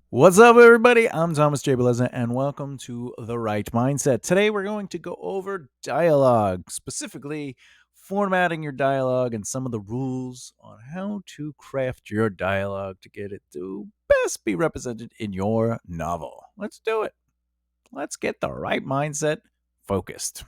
What's up, everybody? I'm Thomas J. Bellezza, and welcome to The Right Mindset. Today, we're going to go over dialogue, specifically formatting your dialogue and some of the rules on how to craft your dialogue to get it to best be represented in your novel. Let's do it. Let's get the right mindset focused.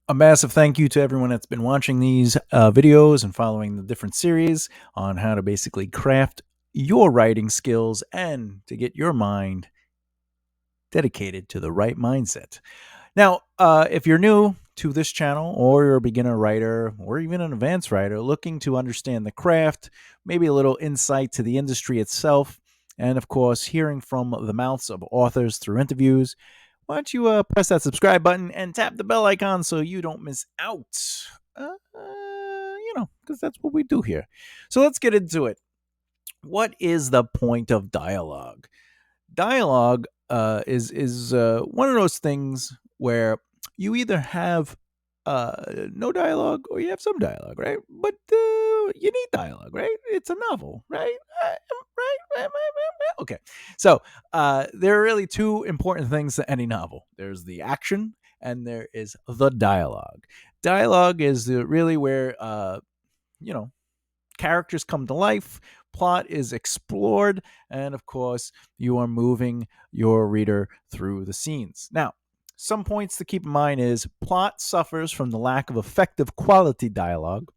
A massive thank you to everyone that's been watching these videos and following the different series on how to basically craft your writing skills and to get your mind dedicated to the right mindset. Now, if you're new to this channel or you're a beginner writer or even an advanced writer looking to understand the craft, maybe a little insight to the industry itself, and of course, hearing from the mouths of authors through interviews, why don't you press that subscribe button and tap the bell icon so you don't miss out? Because that's what we do here. So let's get into it. What is the point of dialogue? Dialogue is one of those things where you either have no dialogue or you have some dialogue, right? But you need dialogue, right? It's a novel, right? Right? Okay. So there are really two important things to any novel. There's the action and there is the dialogue. Dialogue is really where you know characters come to life, plot is explored, and of course, you are moving your reader through the scenes. Now, some points to keep in mind is plot suffers from the lack of effective quality dialogue.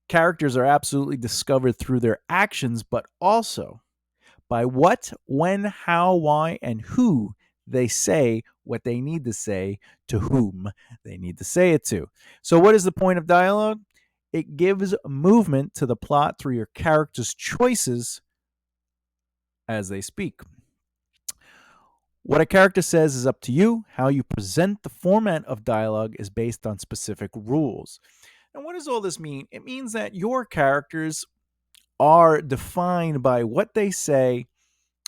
Characters are absolutely discovered through their actions, but also by what, when, how, why, and who they say what they need to say to whom they need to say it to. So, what is the point of dialogue? It gives movement to the plot through your character's choices as they speak. What a character says is up to you. How you present the format of dialogue is based on specific rules. And what does all this mean? It means that your characters are defined by what they say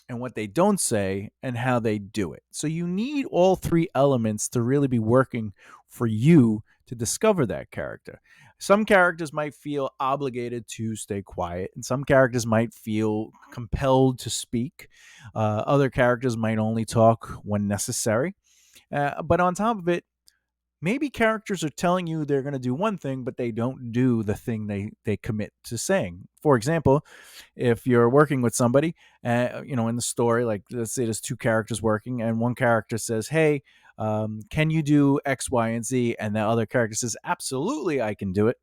and what they don't say and how they do it. So you need all three elements to really be working for you to discover that character. Some characters might feel obligated to stay quiet, and some characters might feel compelled to speak. Other characters might only talk when necessary. But on top of it, maybe characters are telling you they're going to do one thing, but they don't do the thing they commit to saying. For example, if you're working with somebody, in the story, like let's say there's two characters working, and one character says, "Hey, can you do X, Y, and Z?" And the other character says, "Absolutely, I can do it."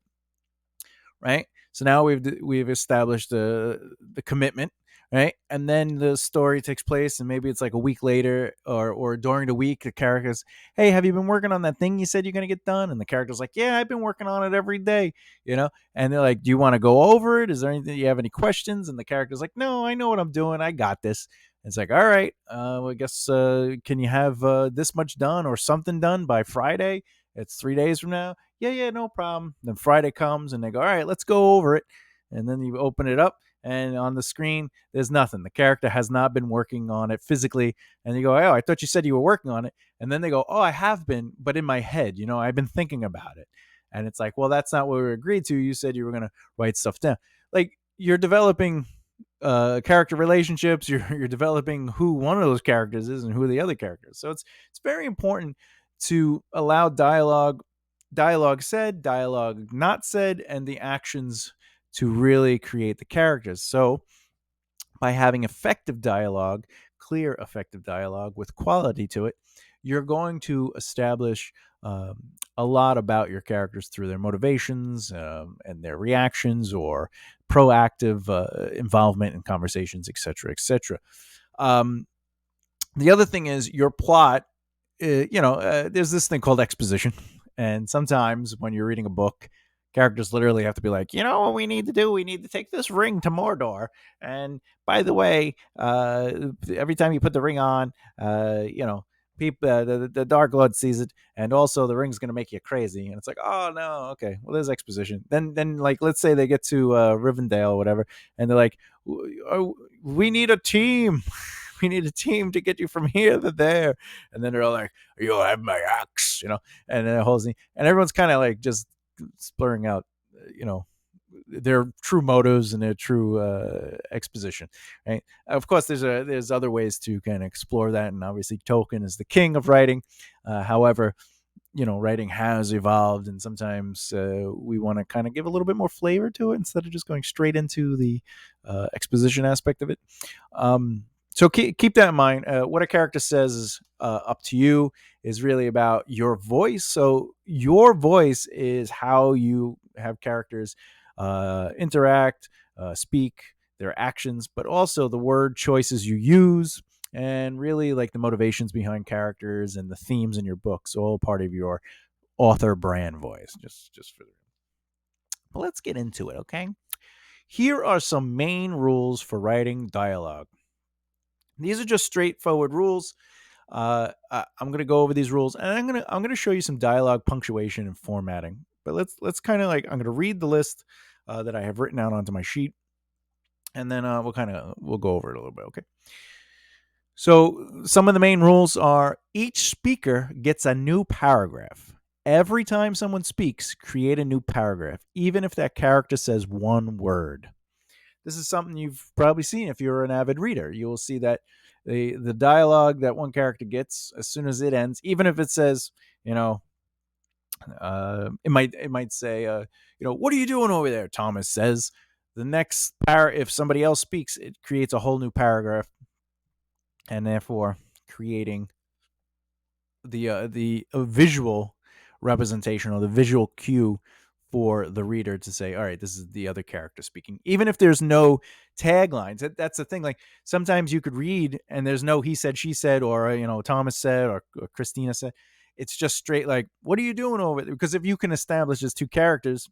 Right. So now we've established the commitment, right? And then the story takes place, and maybe it's like a week later, or during the week, the characters, "Hey, have you been working on that thing you said you're gonna get done?" And the character's like, "Yeah, I've been working on it every day," you know. And they're like, "Do you want to go over it? Is there anything you have any questions?" And the character's like, "No, I know what I'm doing. I got this." And it's like, "All right, well, I guess can you have this much done or something done by Friday? It's 3 days from now." Yeah, no problem. Then Friday comes and they go, "All right, let's go over it." And then you open it up, and on the screen, there's nothing. The character has not been working on it physically. And you go, "Oh, I thought you said you were working on it." And then they go, "Oh, I have been, but in my head, I've been thinking about it." And it's like, "Well, that's not what we agreed to. You said you were going to write stuff down." Like, you're developing character relationships. You're developing who one of those characters is and who the other character is. So it's very important to allow dialogue said, dialogue not said, and the actions to really create the characters. So, by having effective dialogue, clear, effective dialogue with quality to it, you're going to establish a lot about your characters through their motivations and their reactions or proactive involvement in conversations, etc., etc. Um, the other thing is your plot. There's this thing called exposition, and sometimes when you're reading a book, characters literally have to be like, "You know what we need to do? We need to take this ring to Mordor. And by the way, every time you put the ring on, people, the Dark Lord sees it, and also the ring's going to make you crazy. And it's like, oh no, okay, well there's exposition. Then like let's say they get to Rivendell or whatever, and they're like, we need a team. We need a team to get you from here to there. And then they're all like, you'll have my axe, and then and everyone's kind of like just blurring out, their true motives and their true exposition, right? Of course, there's other ways to kind of explore that, and obviously Tolkien is the king of writing. However, writing has evolved, and sometimes we want to kind of give a little bit more flavor to it instead of just going straight into the exposition aspect of it. So keep that in mind. What a character says is up to you, is really about your voice. So your voice is how you have characters interact, speak, their actions, but also the word choices you use, and really like the motivations behind characters and the themes in your books, all part of your author brand voice. Just for the. But let's get into it, okay? Here are some main rules for writing dialogue. These are just straightforward rules. I'm going to go over these rules, and I'm gonna show you some dialogue punctuation and formatting. But let's kind of like, I'm going to read the list that I have written out onto my sheet, and then we'll go over it a little bit. Okay. So some of the main rules are: each speaker gets a new paragraph. Every time someone speaks, create a new paragraph, even if that character says one word. This is something you've probably seen if you're an avid reader. You will see that the dialogue that one character gets, as soon as it ends, even if it says, it might say, what are you doing over there? Thomas says. The next if somebody else speaks, it creates a whole new paragraph, and therefore creating the visual representation, or the visual cue for the reader to say, all right, this is the other character speaking, even if there's no taglines. That's the thing. Like sometimes you could read and there's no he said, she said, or Thomas said, or Christina said. It's just straight like, what are you doing over there? Because if you can establish just two characters,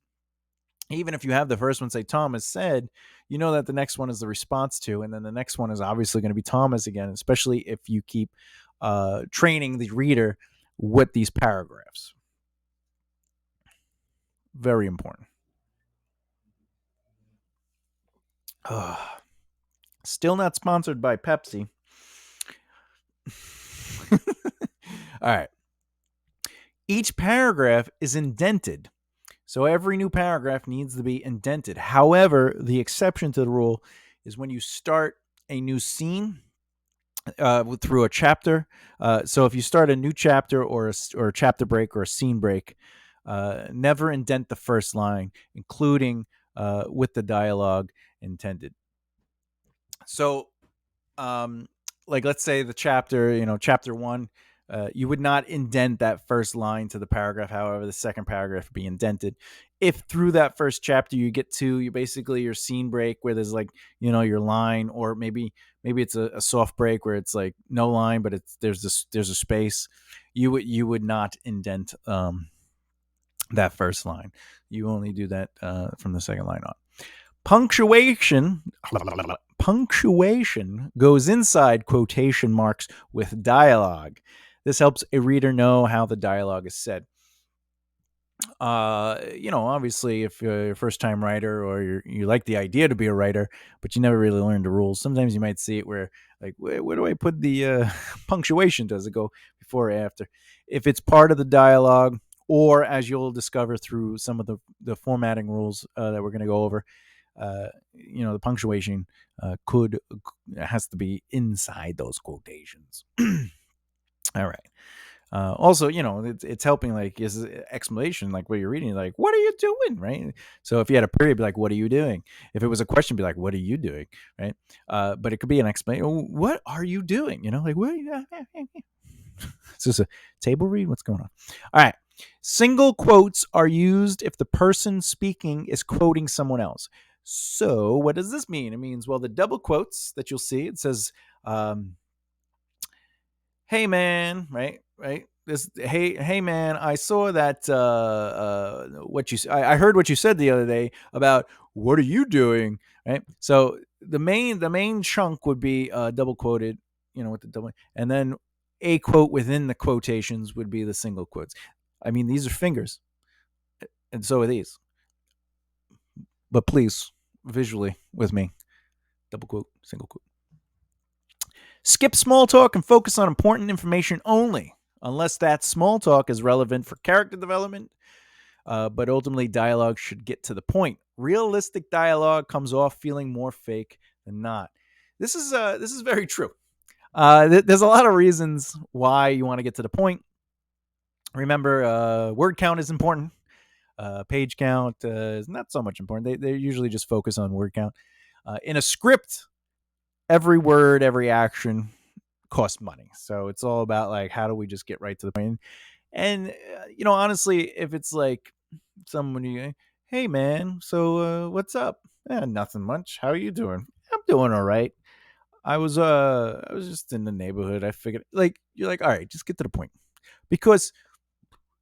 even if you have the first one say Thomas said, you know that the next one is the response to, and then the next one is obviously going to be Thomas again, especially if you keep training the reader with these paragraphs. Very important. Still not sponsored by Pepsi. All right. Each paragraph is indented. So every new paragraph needs to be indented. However, the exception to the rule is when you start a new scene through a chapter. So if you start a new chapter, or a chapter break, or a scene break, never indent the first line, including with the dialogue intended. So, like let's say the chapter, chapter 1, you would not indent that first line to the paragraph. However, the second paragraph would be indented. If through that first chapter you get to your scene break, where there's like your line, or maybe it's a soft break where it's like no line, but there's a space, you would not indent that first line. You only do that from the second line on. Punctuation goes inside quotation marks with dialogue. This helps a reader know how the dialogue is said. Obviously, if you're a first time writer, or you like the idea to be a writer, but you never really learned the rules, sometimes you might see it where, like, where do I put the punctuation? Does it go before or after? If it's part of the dialogue, or as you'll discover through some of the formatting rules that we're going to go over, the punctuation has to be inside those quotations. All right. Also, it's helping, like, is exclamation, like what you're reading, like, what are you doing, right? So if you had a period, be like, what are you doing? If it was a question, be like, what are you doing, right? But it could be an explanation. Oh, what are you doing? Like, what? Is this a table read? What's going on? All right. Single quotes are used if the person speaking is quoting someone else. So what does this mean? It means, well, the double quotes that you'll see, it says, hey man, right. This, hey man, I saw that I heard what you said the other day about what are you doing, right? So the main chunk would be double quoted, with the double, and then a quote within the quotations would be the single quotes. I mean, these are fingers, and so are these. But please, visually with me, double quote, single quote. Skip small talk and focus on important information only, unless that small talk is relevant for character development. But ultimately, dialogue should get to the point. Realistic dialogue comes off feeling more fake than not. This is very true. There's a lot of reasons why you want to get to the point. Remember, word count is important. Page count is not so much important. They usually just focus on word count. In a script, every word, every action costs money. So it's all about like how do we just get right to the point. And honestly, if it's like someone hey man, so what's up? Nothing much. How are you doing? I'm doing all right. I was just in the neighborhood. I figured like you're like, all right, just get to the point. Because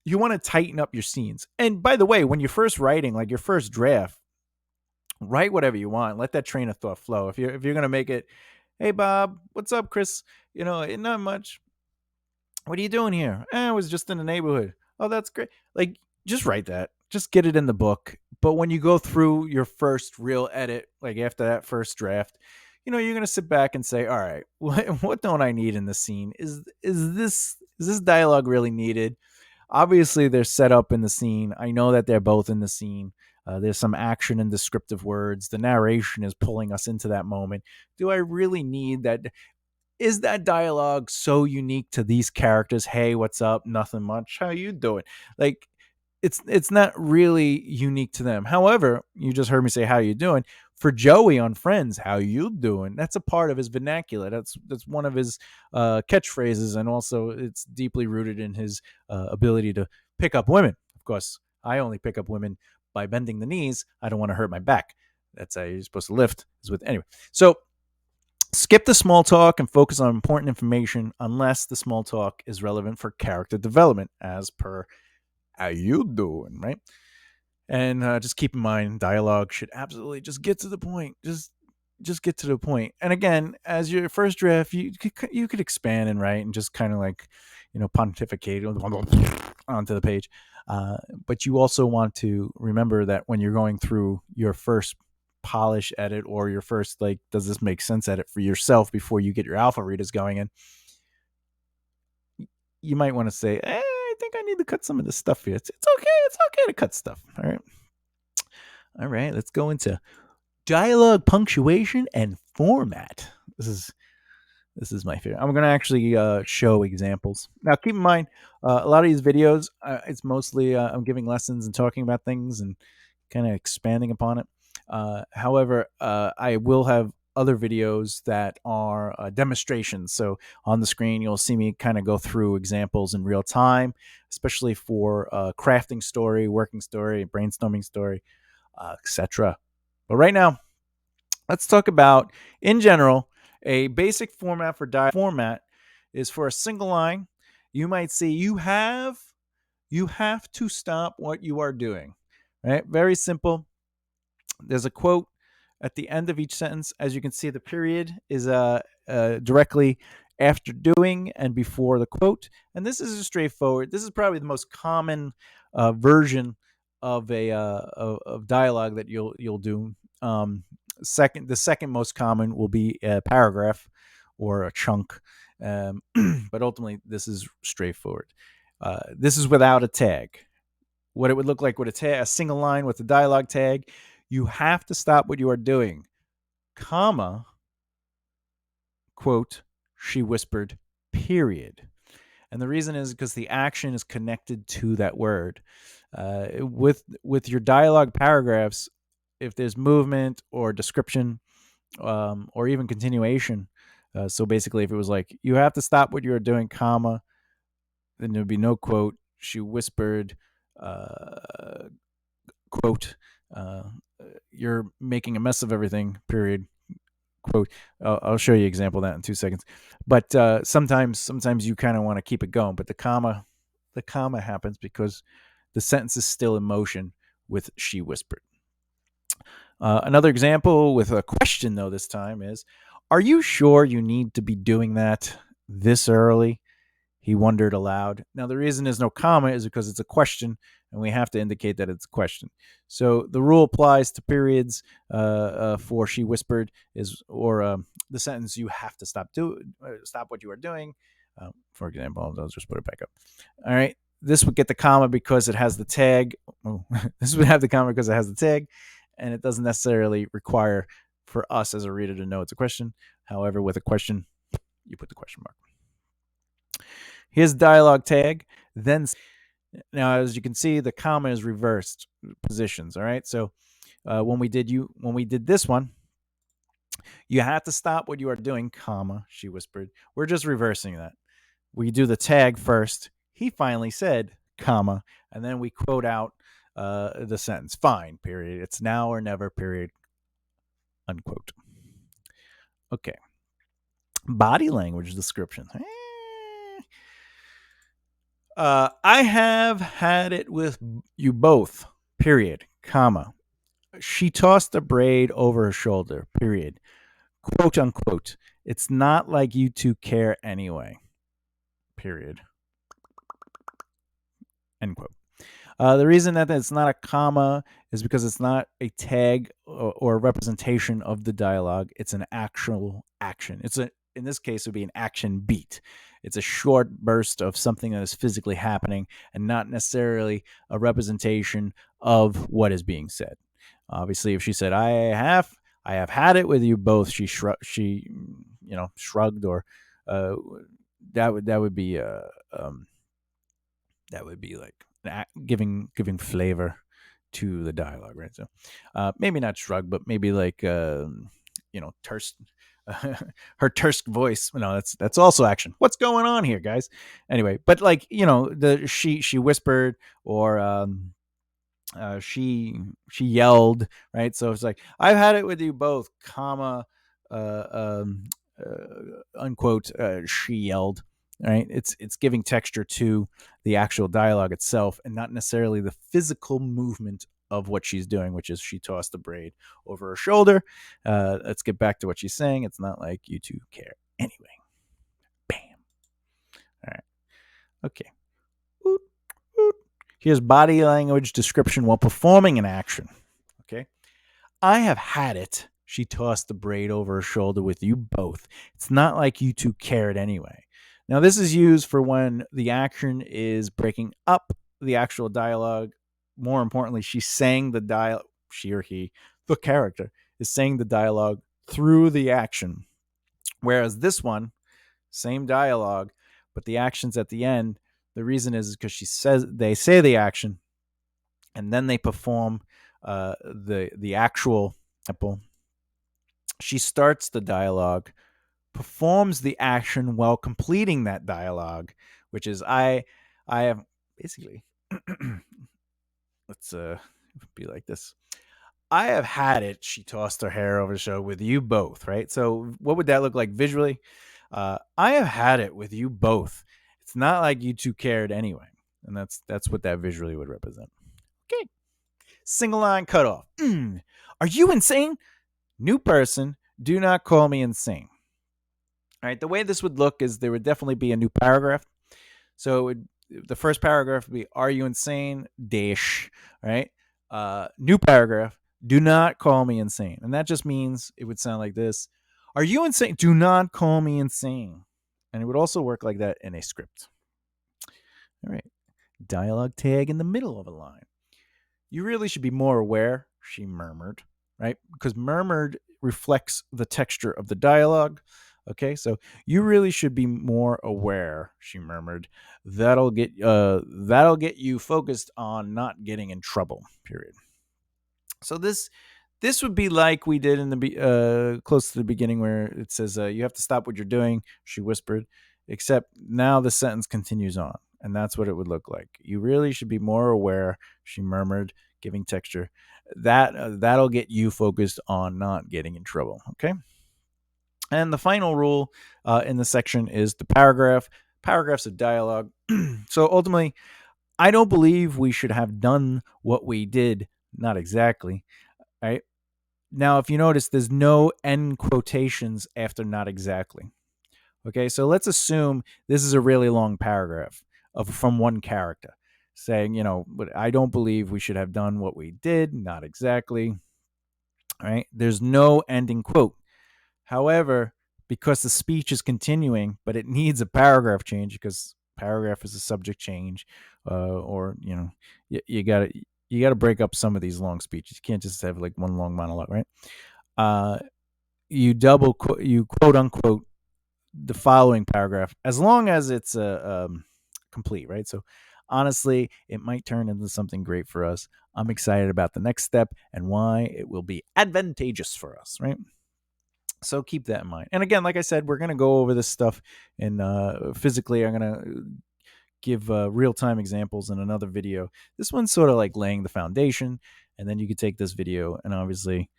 you want to tighten up your scenes. And by the way, when you're first writing, like your first draft, write whatever you want. Let that train of thought flow. If you're gonna make it, hey Bob, what's up, Chris? Not much. What are you doing here? I was just in the neighborhood. Oh, that's great. Like, just write that. Just get it in the book. But when you go through your first real edit, like after that first draft, you're gonna sit back and say, all right, what don't I need in the scene? Is this dialogue really needed? Obviously, they're set up in the scene. I know that they're both in the scene. There's some action and descriptive words. The narration is pulling us into that moment. Do I really need that? Is that dialogue so unique to these characters? Hey, what's up? Nothing much. How you doing? Like, it's not really unique to them. However, you just heard me say how you doing. For Joey on Friends, how you doing? That's a part of his vernacular. That's one of his catchphrases, and also it's deeply rooted in his ability to pick up women. Of course, I only pick up women by bending the knees. I don't want to hurt my back. That's how you're supposed to lift. Is with anyway. So skip the small talk and focus on important information unless the small talk is relevant for character development, as per how you doing, right? And just keep in mind, dialogue should absolutely just get to the point. Just get to the point. And again, as your first draft, you could expand and write and just kind of like, pontificate onto the page. But you also want to remember that when you're going through your first polish edit or your first like, does this make sense edit for yourself before you get your alpha readers going in, you might want to say, I think I need to cut some of this stuff here. It's okay. It's okay to cut stuff. All right. All right. Let's go into dialogue, punctuation, and format. This is my favorite. I'm going to actually show examples. Now, keep in mind, a lot of these videos, it's mostly I'm giving lessons and talking about things and kind of expanding upon it. However, I will have other videos that are demonstrations. So on the screen, you'll see me kind of go through examples in real time, especially for crafting story, working story, brainstorming story, etc. But right now, let's talk about, in general, a basic format for format is for a single line. You might see you have to stop what you are doing. Right? Very simple. There's a quote at the end of each sentence. As you can see, the period is directly after doing and before the quote. And this is straightforward. This is probably the most common version of a of dialogue that you'll do. The second most common will be a paragraph or a chunk, but ultimately this is straightforward. This is without a tag. What it would look like with a single line with a dialogue tag. You have to stop what you are doing, comma, quote, she whispered, period. And the reason is because the action is connected to that word. With your dialogue paragraphs, if there's movement or description or even continuation, so basically if it was like, you have to stop what you are doing, comma, then there'd be no quote, she whispered, quote, you're making a mess of everything, period, quote. I'll show you an example of that in 2 seconds. But sometimes you kind of want to keep it going, but the comma happens because the sentence is still in motion with she whispered. Another example with a question, though, this time is, are you sure you need to be doing that this early? He wondered aloud. Now, the reason there's no comma is because it's a question, and we have to indicate that it's a question. So the rule applies to periods. For she whispered is, or the sentence you have to stop what you are doing. For example, I'll just put it back up. All right. This would get the comma because it has the tag. Oh, this would have the comma because it has the tag, and it doesn't necessarily require for us as a reader to know it's a question. However, with a question, you put the question mark. Here's dialogue tag. Then now, as you can see, the comma is reversed positions. All right. So when we did this one, you have to stop what you are doing, comma, she whispered. We're just reversing that. We do the tag first. He finally said, comma, and then we quote out the sentence. Fine, period. It's now or never, period, unquote. Okay. Body language description. I have had it with you both, period, comma. She tossed a braid over her shoulder, period. Quote unquote. It's not like you two care anyway, period. End quote. The reason that it's not a comma is because it's not a tag or a representation of the dialogue. It's an actual action. In this case, it would be an action beat. It's a short burst of something that is physically happening and not necessarily a representation of what is being said. Obviously, if she said, I have had it with you both," she shrugged, or that would be like giving flavor to the dialogue, right? So maybe not shrug, but maybe like terse, her terse voice. No, that's also action. What's going on here, guys? Anyway, but like the she whispered, or she yelled, right? So it's like, I've had it with you both, comma, unquote. She yelled. Right? It's giving texture to the actual dialogue itself, and not necessarily the physical movement of what she's doing, which is she tossed the braid over her shoulder. Let's get back to what she's saying. It's not like you two care anyway. Bam. All right. Okay. Oot, oot. Here's body language description while performing an action. Okay. I have had it. She tossed the braid over her shoulder with you both. It's not like you two cared anyway. Now, this is used for when the action is breaking up the actual dialogue. More importantly, she's saying the dialogue, she or he, the character, is saying the dialogue through the action. Whereas this one, same dialogue, but the action's at the end. The reason is because they say the action, and then they perform the actual. She starts the dialogue, performs the action while completing that dialogue, which is I have basically let's be like this. I have had it. She tossed her hair over the show with you both, right? So what would that look like visually? I have had it with you both. It's not like you two cared anyway, and that's what that visually would represent. Okay, single line cutoff. Are you insane? New person. Do not call me insane. All right, the way this would look is there would definitely be a new paragraph. So the first paragraph would be, "Are you insane? Dash." Right? New paragraph. Do not call me insane, and that just means it would sound like this: "Are you insane? Do not call me insane." And it would also work like that in a script. All right, dialogue tag in the middle of a line. You really should be more aware, she murmured. Right? Because murmured reflects the texture of the dialogue. Okay, so you really should be more aware, she murmured. That'll get you focused on not getting in trouble. Period. So this would be like we did in the close to the beginning, where it says you have to stop what you're doing, she whispered. Except now the sentence continues on, and that's what it would look like. You really should be more aware, she murmured, giving texture. That'll get you focused on not getting in trouble. Okay. And the final rule in the section is the paragraphs of dialogue. So ultimately, I don't believe we should have done what we did. Not exactly. Right? Now, if you notice, there's no end quotations after not exactly. Okay, so let's assume this is a really long paragraph from one character saying, but I don't believe we should have done what we did. Not exactly. All right. There's no ending quote. However, because the speech is continuing, but it needs a paragraph change because paragraph is a subject change, or you got to break up some of these long speeches. You can't just have like one long monologue, right? Uh, you quote unquote the following paragraph as long as it's complete, right? So honestly, it might turn into something great for us. I'm excited about the next step and why it will be advantageous for us, right? So keep that in mind. And again, like I said, we're going to go over this stuff and physically. I'm going to give real-time examples in another video. This one's sort of like laying the foundation, and then you could take this video and obviously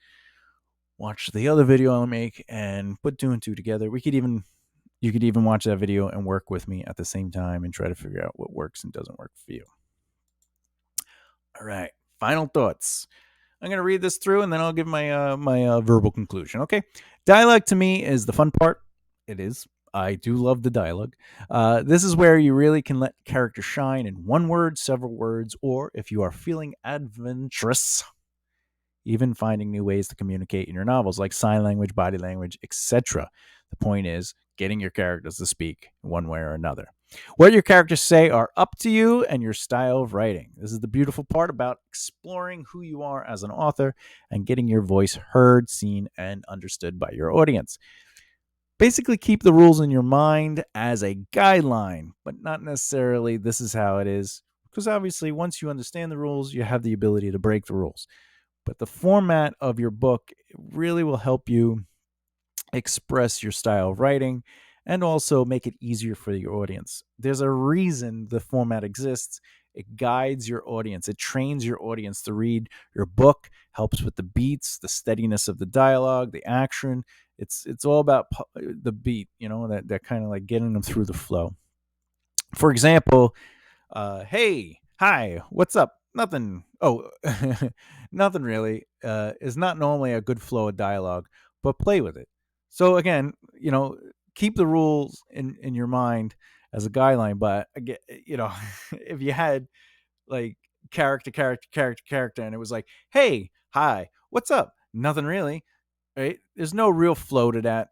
watch the other video I'll make and put two and two together. You could even watch that video and work with me at the same time and try to figure out what works and doesn't work for you. All right, final thoughts. I'm going to read this through and then I'll give my verbal conclusion. Okay. Dialogue to me is the fun part. It is. I do love the dialogue. This is where you really can let characters shine in one word, several words, or if you are feeling adventurous, even finding new ways to communicate in your novels like sign language, body language, etc. The point is getting your characters to speak one way or another. What your characters say are up to you and your style of writing. This is the beautiful part about exploring who you are as an author and getting your voice heard, seen, and understood by your audience. Basically, keep the rules in your mind as a guideline, but not necessarily this is how it is. Because obviously, once you understand the rules, you have the ability to break the rules. But the format of your book really will help you express your style of writing and also make it easier for your audience. There's a reason the format exists. It guides your audience. It trains your audience to read your book, helps with the beats, the steadiness of the dialogue, the action. It's all about the beat, that kind of like getting them through the flow. For example, hey, hi, what's up? Nothing. Oh, nothing really. Is not normally a good flow of dialogue, but play with it. So again, keep the rules in your mind as a guideline. But again, if you had like character, and it was like, hey, hi, what's up? Nothing really. Right? There's no real flow to that.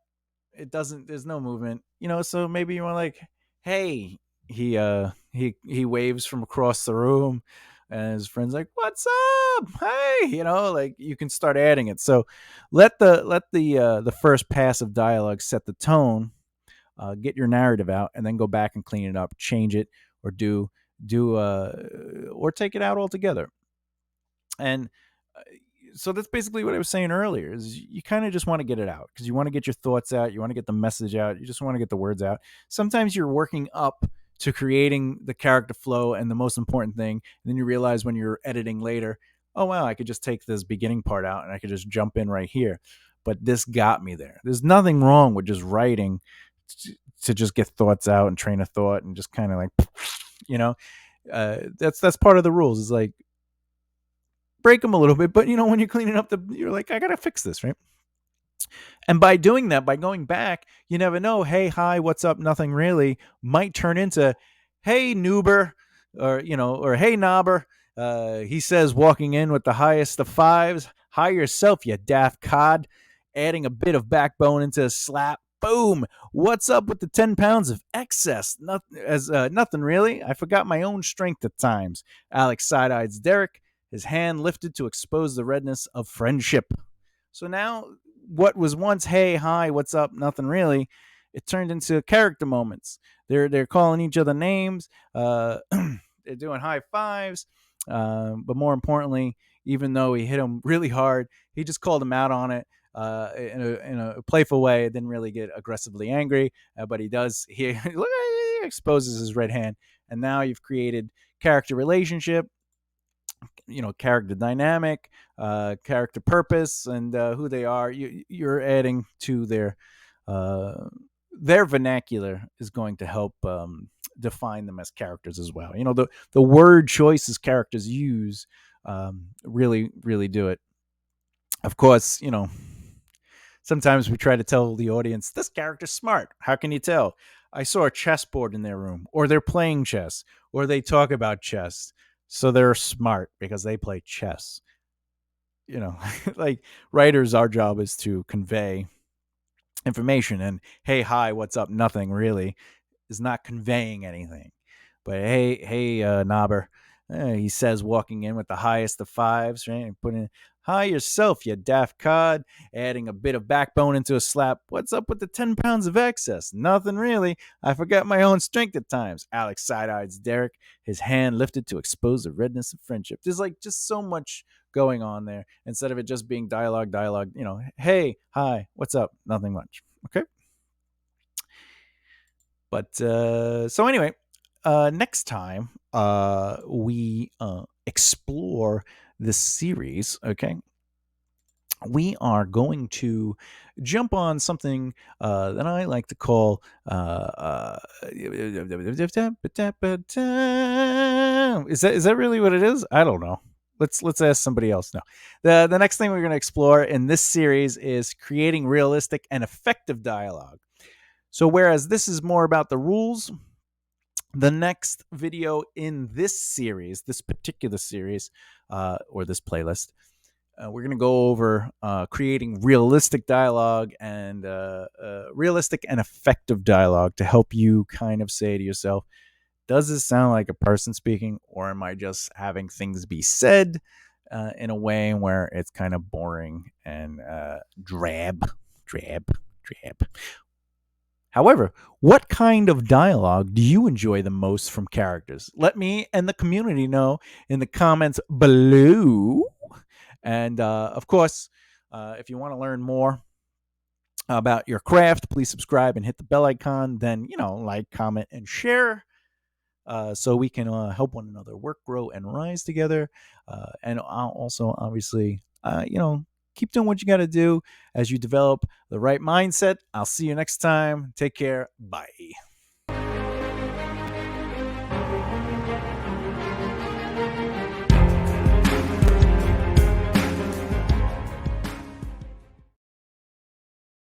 There's no movement, so maybe you want like, hey, he waves from across the room and his friend's like, what's up, hey, like you can start adding it. So let the first pass of dialogue set the tone, get your narrative out, and then go back and clean it up, change it, or or take it out altogether. And so that's basically what I was saying earlier is you kind of just want to get it out because you want to get your thoughts out. You want to get the message out. You just want to get the words out. Sometimes you're working up to creating the character flow and the most important thing. And then you realize when you're editing later, oh, wow, I could just take this beginning part out and I could just jump in right here. But this got me there. There's nothing wrong with just writing to just get thoughts out and train of thought and just kind of like, that's part of the rules. Is like, break them a little bit, but when you're cleaning up you're like, I gotta fix this, right? And by doing that, by going back, you never know. Hey, hi, what's up? Nothing really might turn into, hey, noober, or hey, knobber. He says, walking in with the highest of fives. Hi yourself, you daft cod. Adding a bit of backbone into a slap. Boom. What's up with the 10 pounds of excess? Nothing really. I forgot my own strength at times. Alex side-eyes Derek, his hand lifted to expose the redness of friendship. So now what was once, hey, hi, what's up, nothing really, it turned into character moments. They're calling each other names. They're doing high fives. But more importantly, even though he hit him really hard, he just called him out on it in a playful way. Didn't really get aggressively angry, but he does. He exposes his red hand, and now you've created character relationship, character dynamic, character purpose, and who they are. You're adding to their vernacular is going to help define them as characters as well. The word choices characters use really do it. Of course, Sometimes we try to tell the audience, this character's smart. How can you tell? I saw a chessboard in their room, or they're playing chess, or they talk about chess. So they're smart because they play chess. You know, like writers, our job is to convey information. And hey, hi, what's up? Nothing really is not conveying anything. But hey, Knobber, he says, walking in with the highest of fives, right? And putting hi yourself, you daft cod, adding a bit of backbone into a slap. What's up with the 10 pounds of excess? Nothing really. I forgot my own strength at times. Alex side-eyes Derek, his hand lifted to expose the redness of friendship. There's like just so much going on there instead of it just being dialogue, hey, hi, what's up? Nothing much. Okay. But so anyway, next time we explore this series, okay, we are going to jump on something that I like to call is that really what it is? I don't know. Let's ask somebody else now. The next thing we're going to explore in this series is creating realistic and effective dialogue. So whereas this is more about the rules, the next video in this series, this particular series, or this playlist, we're going to go over creating realistic dialogue and realistic and effective dialogue to help you kind of say to yourself, does this sound like a person speaking, or am I just having things be said in a way where it's kind of boring and drab? However, what kind of dialogue do you enjoy the most from characters? Let me and the community know in the comments below. And of course, if you want to learn more about your craft, please subscribe and hit the bell icon. Then, like, comment, and share so we can help one another work, grow, and rise together. And I'll also, obviously, keep doing what you got to do as you develop the right mindset. I'll see you next time. Take care. Bye.